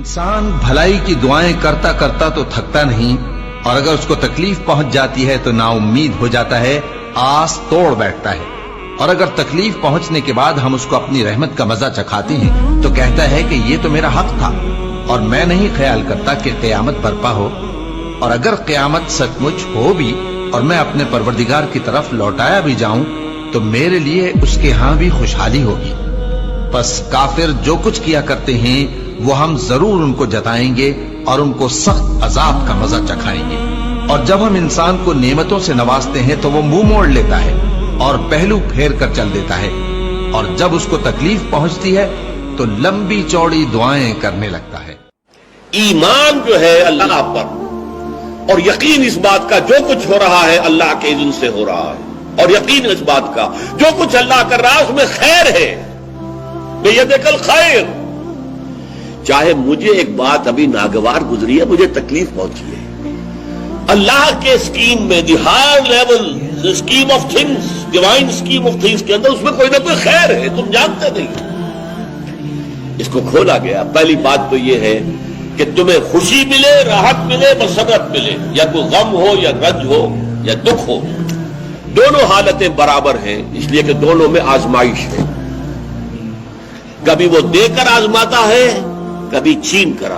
इंसान भलाई की दुआएं करता करता तो थकता नहीं, और अगर उसको तकलीफ पहुंच जाती है तो नाउम्मीद हो जाता है, आस तोड़ बैठता है। और अगर तकलीफ पहुंचने के बाद हम उसको अपनी रहमत का मजा चखाते हैं तो कहता है कि ये तो मेरा हक था, और मैं नहीं ख्याल करता कि क़यामत बर्पा हो। और अगर क़यामत सचमुच हो भी और मैं अपने परवरदिगार की तरफ लौटाया भी जाऊं तो मेरे लिए उसके यहां भी खुशहाली होगी। बस काफिर जो कुछ किया करते हैं वो हम जरूर उनको जताएंगे और उनको सख्त अजाब का मजा चखाएंगे। और जब हम इंसान को नेमतों से नवाजते हैं तो वो मुंह मोड़ लेता है और पहलू फेर कर चल देता है, और जब उसको तकलीफ पहुंचती है तो लंबी चौड़ी दुआएं करने लगता है। ईमान जो है अल्लाह पर और यकीन इस बात का जो कुछ हो रहा है अल्लाह के इज़्न से हो रहा है, और यकीन इस बात का जो कुछ अल्लाह कर रहा है उसमें खैर है, बेयदिकल खैर। चाहे मुझे एक बात अभी नागवार गुजरी है, मुझे तकलीफ पहुंची है, अल्लाह के स्कीम में the higher level scheme of things, divine scheme of things के अंदर उसमें कोई ना कोई खैर है, तुम जानते नहीं। इसको खोला गया। पहली बात तो यह है कि तुम्हें खुशी मिले, राहत मिले, मसरत मिले, या कोई गम हो या रंज हो या दुख हो, दोनों हालतें बराबर हैं, इसलिए कि दोनों में आजमाइश है। कभी वो देकर आजमाता है, कभी छीन कर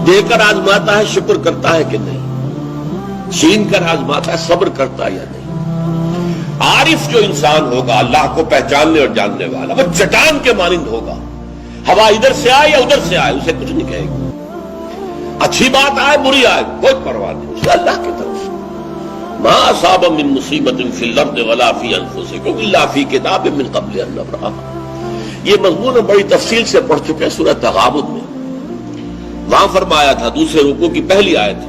देकर आजमाता है, शुक्र करता है कि नहीं, छीन कर आजमाता है, सब्र करता है या नहीं। आरिफ जो इंसान होगा, अल्लाह को पहचानने और जानने वाला, वो चट्टान के मानिंद होगा। हवा इधर से आए या उधर से आए उसे कुछ नहीं कहेगा, अच्छी बात आए बुरी आए कोई परवाह नहीं, उसे अल्लाह की तरफ से। मा असाब मिन मुसीबतिन फिल अर्दि वला फी अनफुसिकुम इल्ला फी किताबिन मिन क़ब्ल अन नब्रअहा। ये मज़मून बड़ी तफसील से पढ़ चुके हैं सूरह तग़ाबुन में। वहां फरमाया था दूसरे रुकू की पहली आयत,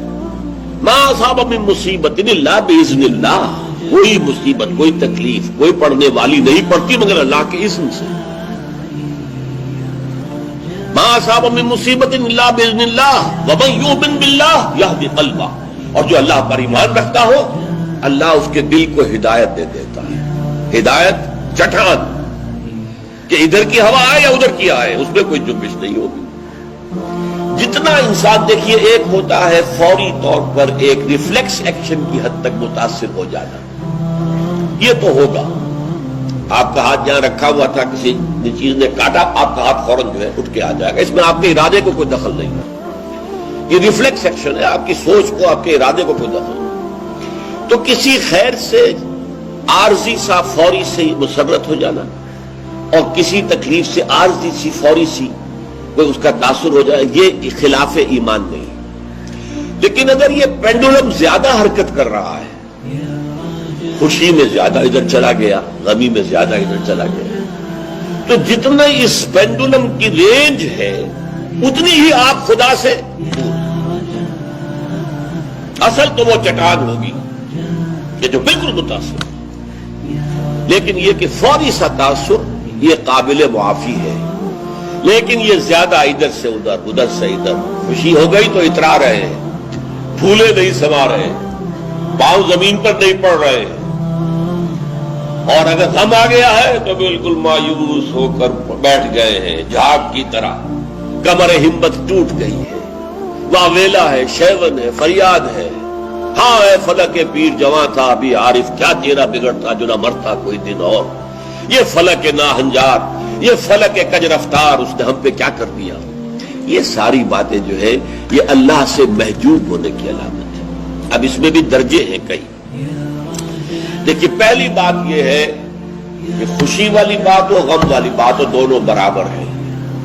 मा असाब मिन मुसीबतिन इल्ला बिइज़्निल्लाह। कोई मुसीबत, कोई तकलीफ, कोई पढ़ने वाली नहीं पड़ती मगर अल्लाह के इज़्न से। मा असाब मिन मुसीबतिन इल्ला बिइज़्निल्लाह व मन युमिन बिल्लाह यहदी क़ल्बा। और जो अल्लाह पर ईमान रखता हो, अल्लाह उसके दिल को हिदायत दे देता है। हिदायत चट्टान कि इधर की हवा आए या उधर की आए उसमें कोई जुम्बिश नहीं होगी। जितना इंसान देखिए, एक होता है फौरी तौर पर एक रिफ्लेक्स एक्शन की हद तक मुतासिर हो जाना, ये तो होगा। आपका हाथ जहां रखा हुआ था, किसी चीज ने काटा, आपका हाथ फौरन जो है उठ के आ जाएगा, इसमें आपके इरादे को कोई दखल नहीं है। ये रिफ्लेक्स एक्शन है, आपकी सोच को, आपके इरादे को कोई दखल नहीं। तो किसी खैर से आर्जी सा फौरी से मुसर्रत हो जाना और किसी तकलीफ से आर्जी सी फौरी सी कोई उसका तासुर हो जाए, ये खिलाफ ईमान नहीं। लेकिन अगर ये पेंडुलम ज्यादा हरकत कर रहा है, खुशी में ज्यादा इधर चला गया, गमी में ज्यादा इधर चला गया, तो जितना इस पेंडुलम की रेंज है उतनी ही आप खुदा से दूर। असल तो वो चट्टान होगी कि जो बिल्कुल मुतासिर, लेकिन ये कि फौरी सा तासुर ये काबिल मुआफी है। लेकिन ये ज्यादा इधर से उधर, उधर से इधर, खुशी हो गई तो इतरा रहे हैं, फूले नहीं समा रहे, पांव जमीन पर नहीं पड़ रहे, और अगर गम आ गया है तो बिल्कुल मायूस होकर बैठ गए हैं, झाग की तरह। कमर हिम्मत टूट गई है, वावेला है, शैवन है, फरियाद है। हाँ है फलक के पीर जवां था अभी आरिफ, क्या तेरा बिगड़ता जो ना मरता कोई दिन और। ये फलक के नाहंजार, ये फलक के कज रफ्तार, उसने हम पे क्या कर दिया। ये सारी बातें जो है ये अल्लाह से महजूब होने की अलामत है। अब इसमें भी दर्जे हैं कई। देखिए, पहली बात यह है कि खुशी वाली बात हो, गम वाली बात हो, दोनों बराबर है,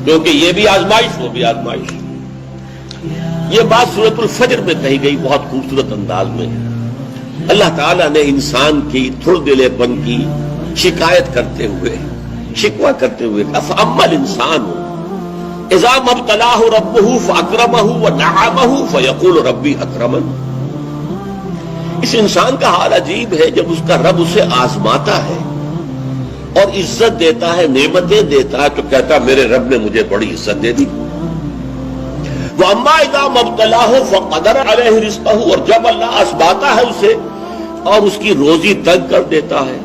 क्योंकि ये भी आजमाइश, वो भी आजमाइश। ये बात सूरतुल फज्र में कही गई बहुत खूबसूरत अंदाज में। अल्लाह ताला ने इंसान की थुड़दिलेपन की शिकायत करते हुए, शिकवा करते हुए, अफ़अम्मल इंसान इज़ा मब्तलाहु रब्बुहु फ़अकरमहु व नअमहु फ़यक़ूलु रब्बी अकरमन। इस इंसान का हाल अजीब है, जब उसका रब उसे आजमाता है और इज्जत देता है, नेमतें देता है, तो कहता मेरे रब ने मुझे बड़ी इज्जत दे दी। वो अम्मा इज़ा मब्तलाहु फ़क़दर अलैहि रिज़्क़हु, और जब अल्लाह आजमाता है उसे और उसकी रोजी तंग कर देता है,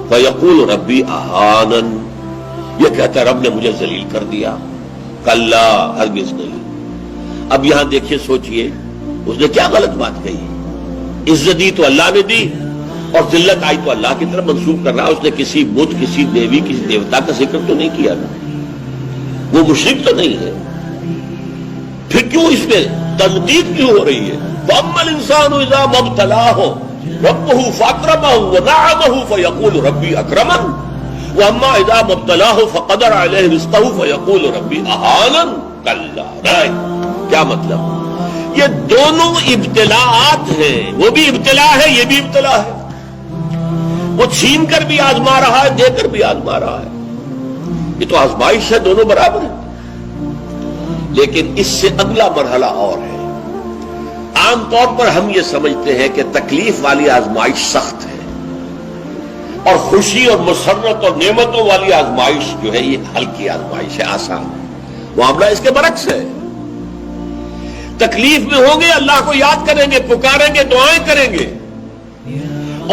फ़यक़ूलु रब्बी अहानन, यह कहता रब ने मुझे जलील कर दिया। کلا ہرگز نہیں۔ اب یہاں دیکھیے، سوچئے اس نے کیا غلط بات کہی۔ عزت دی تو اللہ نے دی اور ذلت آئی تو اللہ کی طرف منسوب کر رہا۔ اس نے کسی بت، کسی دیوی، کسی دیوتا کا ذکر تو نہیں کیا نا، وہ مشرک تو نہیں ہے، پھر کیوں اس میں تنقید کیوں ہو رہی ہے؟ وَأَمَّا الْإِنسَانُ إِذَا مَا ابْتَلَاهُ رَبُّهُ فَأَكْرَمَهُ وَنَعَمَهُ فَيَقُولُ رَبِّي أَكْرَمَنِ وَأَمَّا إِذَا مَا ابْتَلَاهُ فَقَدَرَ عَلَيْهِ رِزْقَهُ فَيَقُولُ رَبِّي أَهَانَنِ كَلَّا رَأَيْتَ۔ کیا مطلب؟ یہ دونوں ابتلاءات ہیں، وہ بھی ابتلا ہے، یہ بھی ابتلا ہے۔ وہ چھین کر بھی آزما رہا ہے، دے کر بھی آزما رہا ہے۔ یہ تو آزمائش ہے، دونوں برابر ہیں۔ لیکن اس سے اگلا مرحلہ اور ہے۔ عام طور پر ہم یہ سمجھتے ہیں کہ تکلیف والی آزمائش سخت ہے اور خوشی اور مسرت اور نعمتوں والی آزمائش جو ہے یہ ہلکی آزمائش ہے، آسان ہے۔ معاملہ اس کے برعکس ہے۔ تکلیف میں ہوں گے اللہ کو یاد کریں گے، پکاریں گے، دعائیں کریں گے،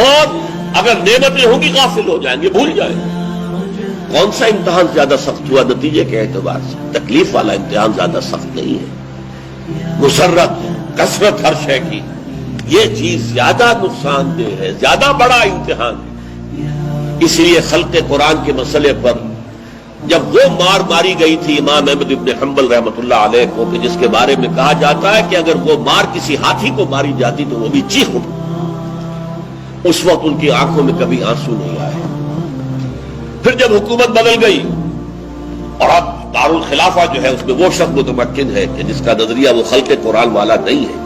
اور اگر نعمتیں ہوں گی غافل ہو جائیں گے، بھول جائیں گے۔ کون سا امتحان زیادہ سخت ہوا نتیجے کے اعتبار سے؟ تکلیف والا امتحان زیادہ سخت نہیں ہے۔ مسرت، کثرت ہر شے کی، یہ چیز زیادہ نقصان دہ ہے، زیادہ بڑا امتحان ہے۔ اس لیے خلق قرآن کے مسئلے پر جب وہ مار ماری گئی تھی امام احمد ابن حنبل رحمۃ اللہ علیہ کو، کہ جس کے بارے میں کہا جاتا ہے کہ اگر وہ مار کسی ہاتھی کو ماری جاتی تو وہ بھی چیخ اٹھتی، اس وقت ان کی آنکھوں میں کبھی آنسو نہیں آئے۔ پھر جب حکومت بدل گئی اور اب دارالخلافہ جو ہے اس میں وہ شخص متمکن ہے کہ جس کا نظریہ وہ خلق قرآن والا نہیں ہے،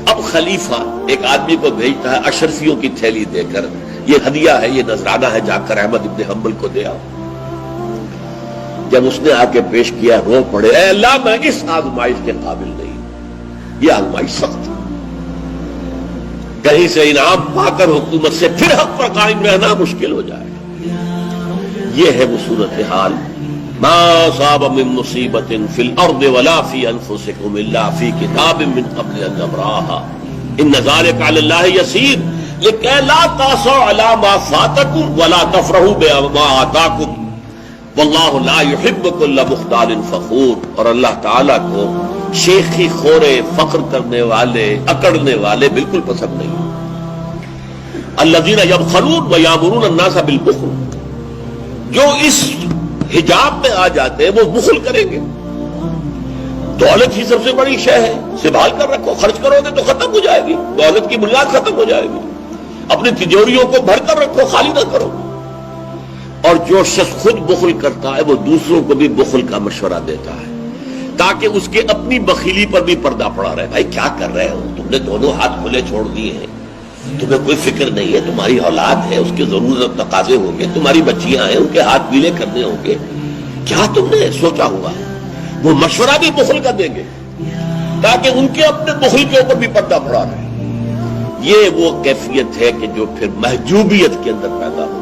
اب خلیفہ ایک آدمی کو بھیجتا ہے اشرفیوں کی تھیلی دے کر، یہ ہدیہ ہے، یہ نذرانہ ہے، جا کر احمد ابن حنبل کو دے آؤ۔ جب اس نے آ کے پیش کیا، رو پڑے، اے اللہ میں اس آزمائش کے قابل نہیں، یہ آزمائش سخت ہے۔ کہیں سے انعام پا کر حکومت سے پھر حق پر قائم رہنا مشکل ہو جائے۔ یہ ہے وہ صورتحال۔ ما اصاب من مصیبت فی الارض ولا فی انفسکم الا فی کتاب من قبل ان نبرأها ان ذلک علی اللہ یسیر لکی لا تأسوا علی ما فاتکم ولا تفرحوا بما آتاکم واللہ لا يحب كل مختال فخور۔ اور اللہ تعالیٰ کو شیخی خورے، فخر کرنے والے، اکڑنے والے بالکل پسند نہیں۔ الذین یبخلون ویامرون الناس بالبخل، جو اس حجاب میں آ جاتے ہیں وہ بخل کریں گے۔ دولت ہی سب سے بڑی شے ہے، سنبھال کر رکھو، خرچ کرو گے تو ختم ہو جائے گی، دولت کی بنیاد ختم ہو جائے گی۔ اپنی تجوریوں کو بھر کر رکھو، خالی نہ کرو۔ اور جو شخص خود بخل کرتا ہے وہ دوسروں کو بھی بخل کا مشورہ دیتا ہے تاکہ اس کے اپنی بخیلی پر بھی پردہ پڑا رہے۔ بھائی کیا کر رہے ہو تم نے؟ دونوں ہاتھ کھلے چھوڑ دیے ہیں، تمہیں کوئی فکر نہیں ہے، تمہاری اولاد ہے، اس کے ضرورت تقاضے ہوں گے، تمہاری بچیاں ہیں، ان کے ہاتھ گیلے کرنے ہوں گے، کیا تم نے سوچا ہوا؟ وہ مشورہ بھی بخل کا دیں گے تاکہ ان کے اپنے بخل کے اوپر بھی پردہ پڑا رہے۔ یہ وہ کیفیت ہے کہ جو پھر محجوبیت کے اندر پیدا ہو۔